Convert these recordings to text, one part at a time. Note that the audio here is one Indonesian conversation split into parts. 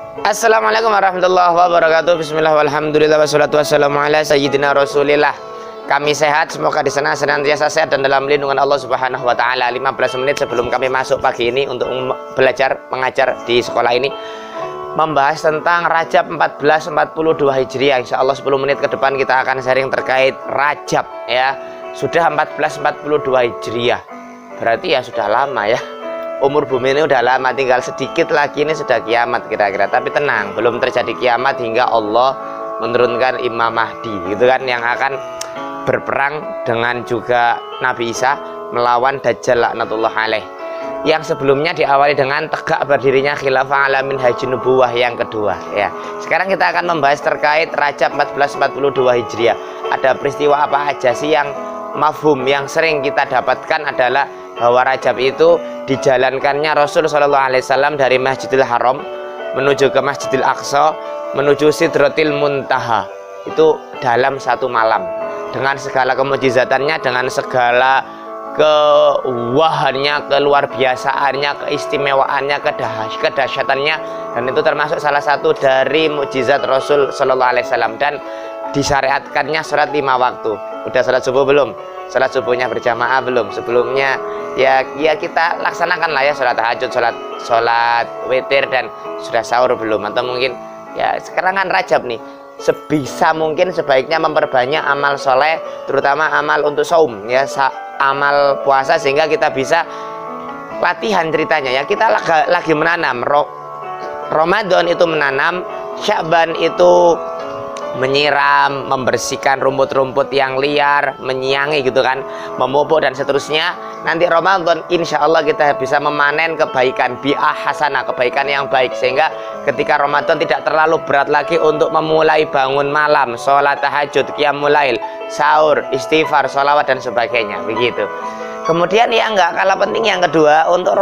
Assalamualaikum warahmatullahi wabarakatuh. Bismillah walhamdulillah wassalatu wassalamu ala sayyidina rasulillah. Kami sehat, semoga di sana senantiasa sehat dan dalam lindungan Allah Subhanahu wa taala. 15 menit sebelum kami masuk pagi ini untuk belajar mengajar di sekolah ini, membahas tentang Rajab 1442 Hijriah. Insya Allah 10 menit ke depan kita akan sharing terkait Rajab ya. Sudah 1442 Hijriah, berarti ya sudah lama ya. Umur bumi ini udah lama, tinggal sedikit lagi ini sudah kiamat kira-kira. Tapi tenang, belum terjadi kiamat hingga Allah menurunkan Imam Mahdi gitu kan, yang akan berperang dengan juga Nabi Isa melawan Dajjal laknatullah alaih. Yang sebelumnya diawali dengan tegak berdirinya khilafah ala minhaj nubuwah yang kedua ya. Sekarang kita akan membahas terkait Rajab 1442 Hijriah. Ada peristiwa apa aja sih yang mafhum, yang sering kita dapatkan adalah bahwa Rajab itu dijalankannya Rasul Shallallahu Alaihi Wasallam dari Masjidil Haram menuju ke Masjidil Aqsa menuju Sidratil Muntaha itu dalam satu malam, dengan segala kemujizatannya, dengan segala kewahannya, keluar biasaannya, keistimewaannya, kedahsyatannya, dan itu termasuk salah satu dari mukjizat Rasul Shallallahu Alaihi Wasallam. Dan disyariatkannya sholat 5 waktu. Udah sholat subuh belum? Sholat subuhnya berjamaah belum? Sebelumnya ya kita laksanakan lah ya sholat tahajud, sholat witir, dan sudah sahur belum? Atau mungkin ya sekarang kan Rajab nih, sebisa mungkin sebaiknya memperbanyak amal soleh, terutama amal untuk saum ya, amal puasa, sehingga kita bisa latihan ceritanya ya. Kita lagi menanam, Ramadan itu menanam, Sya'ban itu menyiram, membersihkan rumput-rumput yang liar, menyiangi gitu kan, memupuk dan seterusnya. Nanti Ramadan insya Allah kita bisa memanen kebaikan, bi'ah hasanah, kebaikan yang baik, sehingga ketika Ramadan tidak terlalu berat lagi untuk memulai bangun malam, sholat tahajud, qiyamul lail, sahur, istighfar, sholawat dan sebagainya begitu. Kemudian yang nggak kalah penting yang kedua, untuk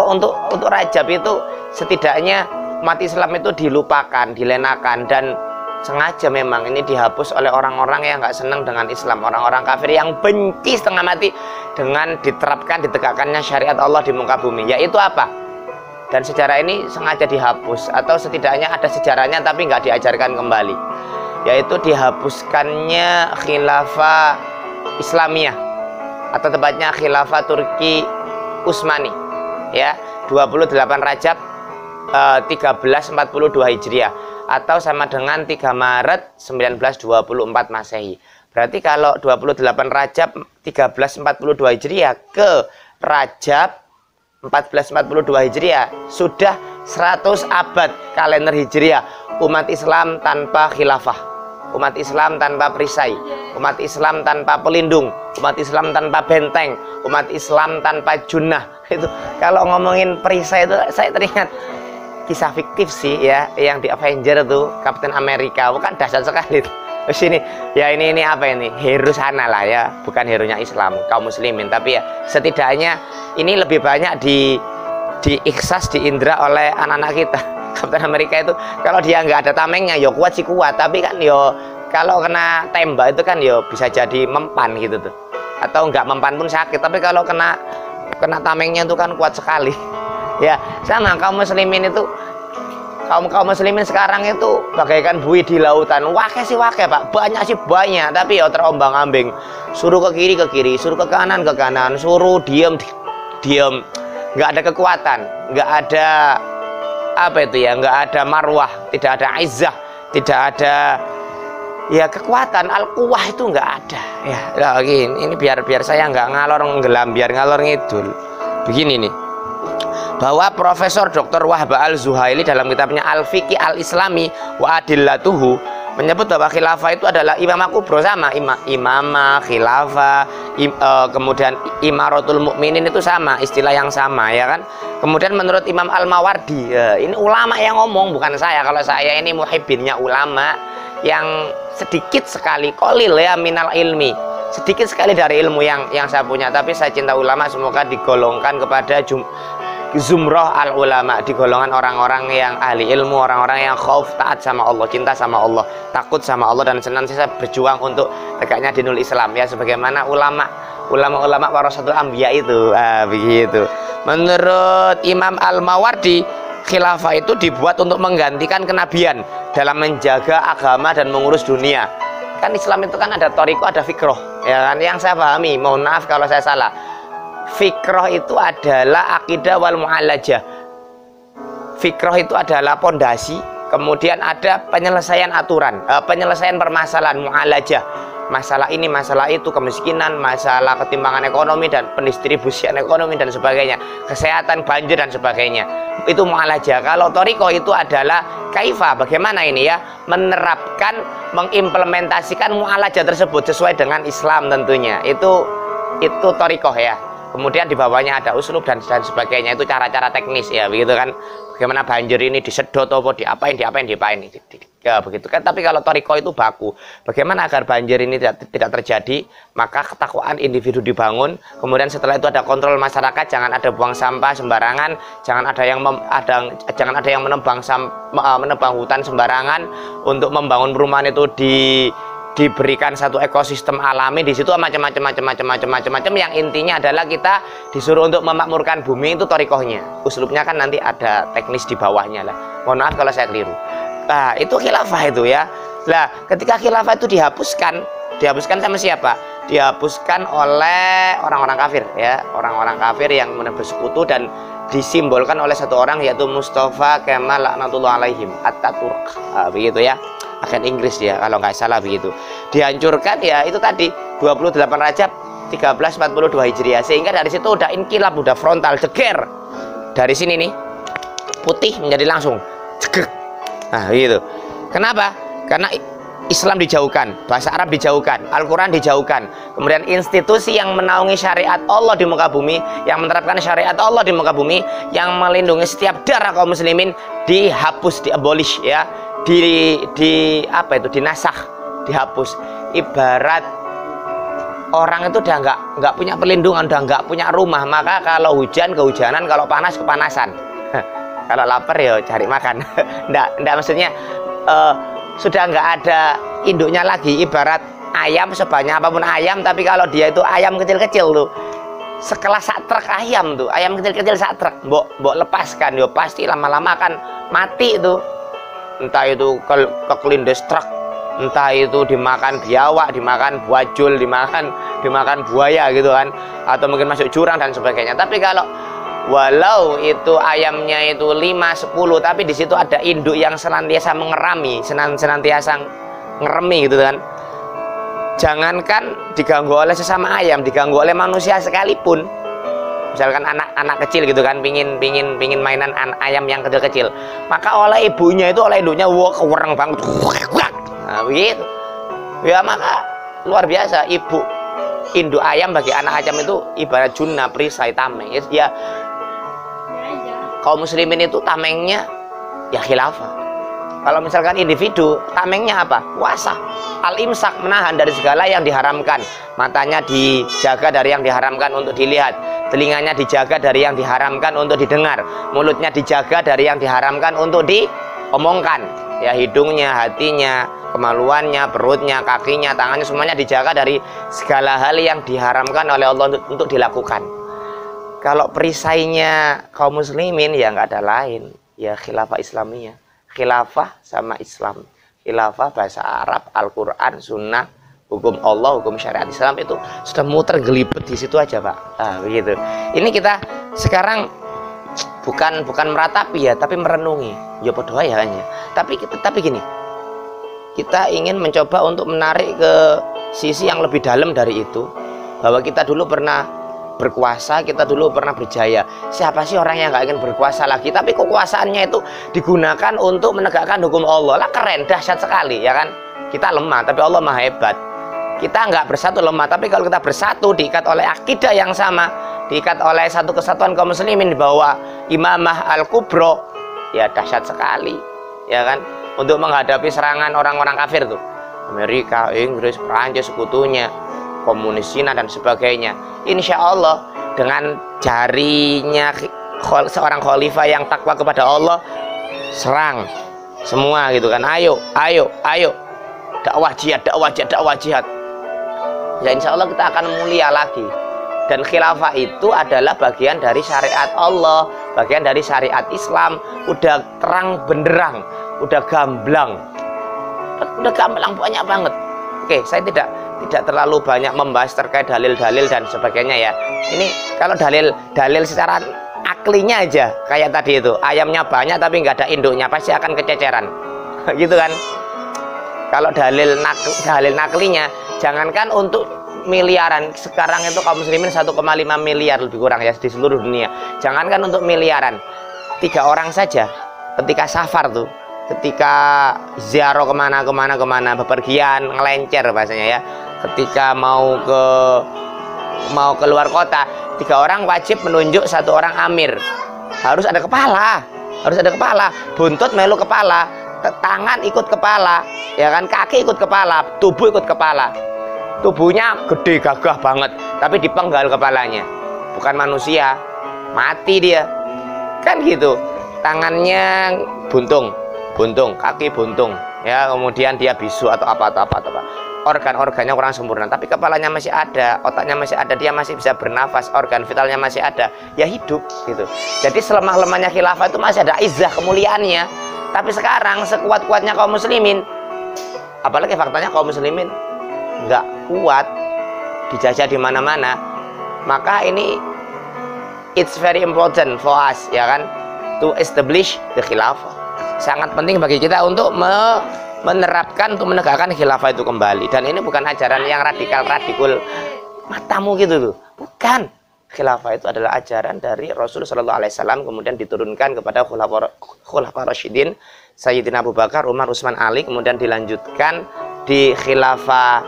Rajab itu setidaknya umat Islam itu dilupakan, dilenakan, dan sengaja memang ini dihapus oleh orang-orang yang nggak senang dengan Islam, orang-orang kafir yang benci setengah mati dengan ditegakkannya syariat Allah di muka bumi. Yaitu apa? Dan sejarah ini sengaja dihapus, atau setidaknya ada sejarahnya tapi nggak diajarkan kembali, yaitu dihapuskannya khilafah Islamiyah, atau tepatnya khilafah Turki Utsmani ya, 28 Rajab 1342 Hijriah, atau sama dengan 3 Maret 1924 Masehi. Berarti kalau 28 Rajab 1342 Hijriah ke Rajab 1442 Hijriah sudah 100 abad kalender Hijriah umat Islam tanpa khilafah, umat Islam tanpa perisai, umat Islam tanpa pelindung, umat Islam tanpa benteng, umat Islam tanpa junnah. Itu kalau ngomongin perisai itu saya teringat kisah fiktif sih ya, yang di Avenger tuh Captain America, bukan dahsyat sekali. Terus ini ya ini apa ini, hero sana lah ya, bukan hero-nya Islam, kaum muslimin, tapi ya setidaknya ini lebih banyak diikhsas, diindra oleh anak-anak kita. Captain America itu kalau dia nggak ada tamengnya ya kuat sih kuat, tapi kan yo kalau kena tembak itu kan yo bisa jadi mempan gitu tuh, atau nggak mempan pun sakit, tapi kalau kena tamengnya itu kan kuat sekali. Ya sama kaum muslimin itu, kaum muslimin sekarang itu bagaikan buih di lautan. Wake sih wake pak, banyak sih banyak, tapi ya terombang-ambing, suruh ke kiri, suruh ke kanan, suruh diem, nggak ada kekuatan, nggak ada apa itu ya, nggak ada marwah, tidak ada izzah, tidak ada ya kekuatan, al-quwah itu nggak ada ya. Lagi ini biar saya nggak ngalor nggelam, biar ngalor ngidul begini nih, bahwa Profesor Dr. Wahbah Al-Zuhaili dalam kitabnya Al-Fiqh Al-Islami wa Adillatuhu menyebut bahwa khilafah itu adalah imamah kubro, sama imamah, khilafah, kemudian imaratul mukminin itu sama, istilah yang sama ya kan. Kemudian menurut Imam Al-Mawardi, ini ulama yang ngomong, bukan saya. Kalau saya ini muhibbinnya ulama yang sedikit sekali, qalil ya minal ilmi, sedikit sekali dari ilmu yang saya punya, tapi saya cinta ulama, semoga digolongkan kepada zumrah al ulama, di golongan orang-orang yang ahli ilmu, orang-orang yang khauf, taat sama Allah, cinta sama Allah, takut sama Allah, dan senantiasa berjuang untuk tegaknya dinul Islam ya, sebagaimana ulama warasatul anbiya itu begitu. Menurut Imam Al-Mawardi, khilafah itu dibuat untuk menggantikan kenabian dalam menjaga agama dan mengurus dunia. Kan Islam itu kan ada toriko, ada fikroh, ya kan? Yang saya pahami, mohon maaf kalau saya salah. Fikroh itu adalah akidah wal mu'alajah. Fikroh itu adalah pondasi, kemudian ada penyelesaian aturan, penyelesaian permasalahan, mu'alajah. Masalah ini, masalah itu, kemiskinan, masalah ketimpangan ekonomi dan pendistribusian ekonomi dan sebagainya, kesehatan, banjir dan sebagainya. Itu mu'alajah. Kalau toriko itu adalah kaifa, bagaimana ini ya, menerapkan, mengimplementasikan mu'alajah tersebut sesuai dengan Islam tentunya. Itu toriko ya. Kemudian di bawahnya ada uslub dan sebagainya, itu cara-cara teknis ya, begitu kan. Bagaimana banjir ini disedot atau diapain ya, begitu kan. Tapi kalau toriko itu baku, bagaimana agar banjir ini tidak terjadi, maka ketakwaan individu dibangun. Kemudian setelah itu ada kontrol masyarakat, jangan ada buang sampah sembarangan, jangan ada yang menebang hutan sembarangan. Untuk membangun perumahan itu diberikan satu ekosistem alami, di situ macam-macam yang intinya adalah kita disuruh untuk memakmurkan bumi. Itu torikohnya. Uslubnya kan nanti ada teknis di bawahnya lah. Mohon maaf kalau saya keliru. Nah, itu khilafah itu ya. Nah, ketika khilafah itu dihapuskan sama siapa? Dihapuskan oleh orang-orang kafir ya, orang-orang kafir yang bersekutu dan disimbolkan oleh satu orang, yaitu Mustafa Kemal laknatullah alaihim, Ataturk. Begitu ya. Agen Inggris ya kalau nggak salah begitu. Dihancurkan ya itu tadi 28 Rajab 1342 Hijriah, sehingga dari situ udah inkilab, udah frontal, ceger. Dari sini nih putih menjadi langsung ceger. Nah gitu. Kenapa? Karena Islam dijauhkan, bahasa Arab dijauhkan, Al-Quran dijauhkan, kemudian institusi yang menaungi syariat Allah di muka bumi, yang menerapkan syariat Allah di muka bumi, yang melindungi setiap darah kaum muslimin dihapus, diabolish ya, dinasah, dihapus. Ibarat orang itu udah nggak punya perlindungan, udah nggak punya rumah, maka kalau hujan kehujanan, kalau panas kepanasan, kalau lapar ya cari makan. nggak maksudnya sudah nggak ada induknya lagi. Ibarat ayam, sebanyak apapun ayam, tapi kalau dia itu ayam kecil-kecil tuh, sekelas sak truk ayam tuh, ayam kecil-kecil sak truk, mbok lepaskan yo pasti lama-lama kan mati tuh. Entah itu kekelindes truk, entah itu dimakan biawak, dimakan buajul, dimakan buaya gitu kan, atau mungkin masuk jurang dan sebagainya. Tapi kalau walau itu ayamnya itu 5, 10, tapi di situ ada induk yang senantiasa mengerami, senantiasa ngeremi gitu kan. Jangankan diganggu oleh sesama ayam, diganggu oleh manusia sekalipun. Misalkan anak kecil gitu kan, pingin mainan ayam yang kecil-kecil, maka oleh ibunya itu, oleh induknya, wah kewereng banget. Nah begitu ya, maka luar biasa. Induk ayam bagi anak ayam itu ibarat junna, perisai, tameng ya. Kaum muslimin itu tamengnya ya khilafah. Kalau misalkan individu, tamengnya apa? Puasa, al-imsak, menahan dari segala yang diharamkan. Matanya dijaga dari yang diharamkan untuk dilihat, telinganya dijaga dari yang diharamkan untuk didengar, mulutnya dijaga dari yang diharamkan untuk diomongkan, ya hidungnya, hatinya, kemaluannya, perutnya, kakinya, tangannya, semuanya dijaga dari segala hal yang diharamkan oleh Allah untuk dilakukan. Kalau perisainya kaum muslimin ya nggak ada lain, ya khilafah Islamiyah. Khilafah sama Islam, khilafah bahasa Arab, Al-Quran, Sunnah, hukum Allah, hukum syariat Islam itu sudah muter gelibet di situ aja Pak. Nah, begitu. Ini kita sekarang bukan meratapi ya, tapi merenungi. Ya berdoa ya hanya. Tapi gini, kita ingin mencoba untuk menarik ke sisi yang lebih dalam dari itu, bahwa kita dulu pernah berkuasa, kita dulu pernah berjaya. Siapa sih orang yang nggak ingin berkuasa lagi, tapi kekuasaannya itu digunakan untuk menegakkan hukum Allah? Lah keren, dahsyat sekali ya kan. Kita lemah tapi Allah maha hebat. Kita nggak bersatu, lemah, tapi kalau kita bersatu, diikat oleh akidah yang sama, diikat oleh satu kesatuan kaum muslimin di bawah Imamah Al-Kubro, ya dahsyat sekali ya kan, untuk menghadapi serangan orang-orang kafir tuh, Amerika, Inggris, Prancis, sekutunya, komunis Cina dan sebagainya. Insya Allah dengan jarinya seorang khalifah yang takwa kepada Allah, serang semua gitu kan. Ayo dakwah jihad. Ya insya Allah kita akan mulia lagi. Dan khilafah itu adalah bagian dari syariat Allah, bagian dari syariat Islam, udah terang benderang, udah gamblang, banyak banget. Oke, saya tidak terlalu banyak membahas terkait dalil-dalil dan sebagainya ya. Ini kalau dalil secara aklinya aja, kayak tadi itu, ayamnya banyak tapi nggak ada induknya, pasti akan kececeran. Gitu kan? Kalau dalil naklinya, jangankan untuk miliaran, sekarang itu kaum muslimin 1,5 miliar lebih kurang ya di seluruh dunia. Jangankan untuk miliaran, 3 orang saja ketika safar tuh, ketika ziarah kemana bepergian, ngelencer bahasanya ya, ketika mau keluar kota, 3 orang wajib menunjuk 1 orang amir. Harus ada kepala, buntut melu kepala, tangan ikut kepala, ya kan, kaki ikut kepala, tubuh ikut kepala. Tubuhnya gede gagah banget, tapi dipenggal kepalanya. Bukan manusia, mati dia. Kan gitu. Tangannya buntung, kaki buntung, ya, kemudian dia bisu atau apa. Organ-organnya kurang sempurna, tapi kepalanya masih ada, otaknya masih ada, dia masih bisa bernafas, organ vitalnya masih ada, ya hidup gitu. Jadi selemah-lemahnya khilafah itu masih ada izzah kemuliaannya. Tapi sekarang sekuat-kuatnya kaum muslimin, apalagi faktanya kaum muslimin nggak kuat, dijajah di mana-mana. Maka ini it's very important for us, ya kan, to establish the khilafah. Sangat penting bagi kita untuk menerapkan, untuk menegakkan khilafah itu kembali. Dan ini bukan ajaran yang radikal matamu gitu tuh, bukan. Khilafah itu adalah ajaran dari Rasul Shallallahu Alaihi Wasallam, kemudian diturunkan kepada khulafa Rasyidin, Sayyidina Abu Bakar, Umar, Utsman, Ali, kemudian dilanjutkan di khilafah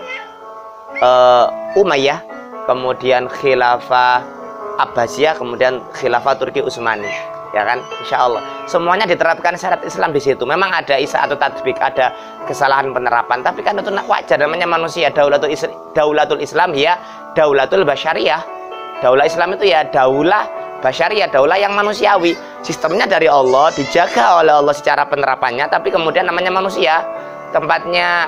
Umayyah, kemudian khilafah Abbasiyah, kemudian khilafah Turki Utsmani, ya kan, insya Allah semuanya diterapkan syariat Islam di situ. Memang ada isa atau tatbik, ada kesalahan penerapan, tapi kan itu wajar, namanya manusia. Daulatul Islam ya daulatul basyariyah. Daulah Islam itu ya daulah basyariyah, daulah yang manusiawi. Sistemnya dari Allah, dijaga oleh Allah secara penerapannya, tapi kemudian namanya manusia, tempatnya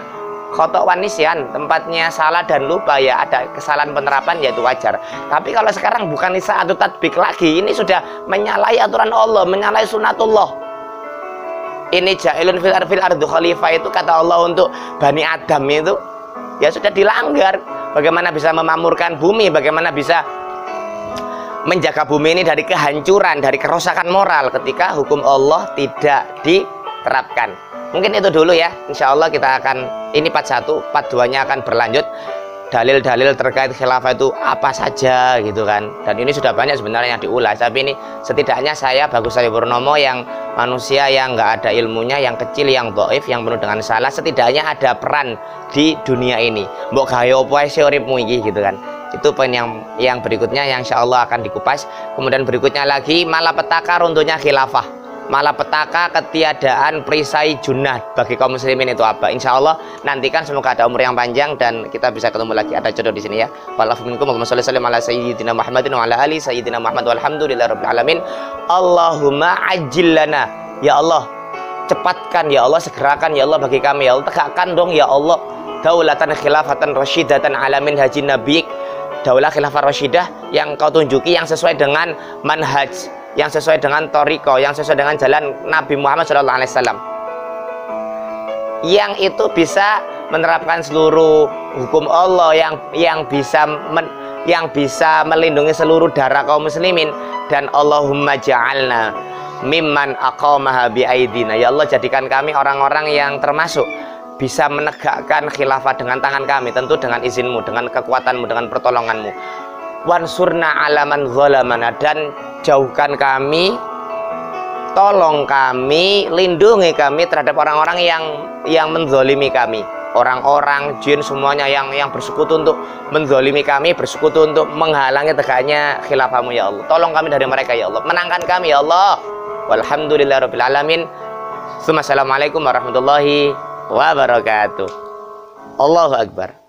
khotok wan nisyan, tempatnya salah dan lupa, ya ada kesalahan penerapan, ya itu wajar. Tapi kalau sekarang bukan isa atau tatbik lagi, ini sudah menyalahi aturan Allah, menyalahi sunatullah. Ini ja'ilun fil ardu khalifah, itu kata Allah untuk Bani Adam itu ya sudah dilanggar. Bagaimana bisa memamurkan bumi, bagaimana bisa menjaga bumi ini dari kehancuran, dari kerusakan moral ketika hukum Allah tidak diterapkan. Mungkin itu dulu ya, insya Allah kita akan, ini part 1, part 2 nya akan berlanjut, dalil-dalil terkait khilafah itu apa saja gitu kan. Dan ini sudah banyak sebenarnya yang diulas, tapi ini setidaknya saya Bagus Sari Purnomo yang manusia yang nggak ada ilmunya, yang kecil, yang dhaif, yang penuh dengan salah, setidaknya ada peran di dunia ini. Mbok gawe opo ae uripmu iki gitu kan. Itu poin yang berikutnya yang insya Allah akan dikupas. Kemudian berikutnya lagi, malapetaka runtuhnya khilafah, malapetaka ketiadaan perisai junah bagi kaum muslimin itu apa. Insya Allah nantikan, semoga ada umur yang panjang dan kita bisa ketemu lagi, ada jodoh di sini ya. Allahumma sholli ala sayyidina Muhammadin wa ala ali sayyidina Muhammad walhamdulillahirabbil alamin. Allahumma ajil lana, ya Allah cepatkan, ya Allah segerakan, ya Allah bagi kami, ya Allah tegakkan dong ya Allah daulatan khilafatan rasyidatan ala minhajin nabiyik, daulah khilafah rasyidah yang kau tunjuki, yang sesuai dengan manhaj, yang sesuai dengan toriko, yang sesuai dengan jalan Nabi Muhammad SAW, yang itu bisa menerapkan seluruh hukum Allah, yang bisa melindungi seluruh darah kaum muslimin. Dan Allahumma ja'alna mimman aqamaha biaidina, ya Allah jadikan kami orang-orang yang termasuk bisa menegakkan khilafah dengan tangan kami, tentu dengan izinmu, dengan kekuatanmu, dengan pertolonganmu. Wansurna alaman zalamana, dan jauhkan kami, tolong kami, lindungi kami terhadap orang-orang yang menzalimi kami, orang-orang jin semuanya yang bersekutu untuk menzalimi kami, bersekutu untuk menghalangi tegaknya khilafahmu ya Allah. Tolong kami dari mereka ya Allah, menangkan kami ya Allah. Walhamdulillahirabbil alamin. Assalamualaikum warahmatullahi wabarakatuh. Allahu Akbar.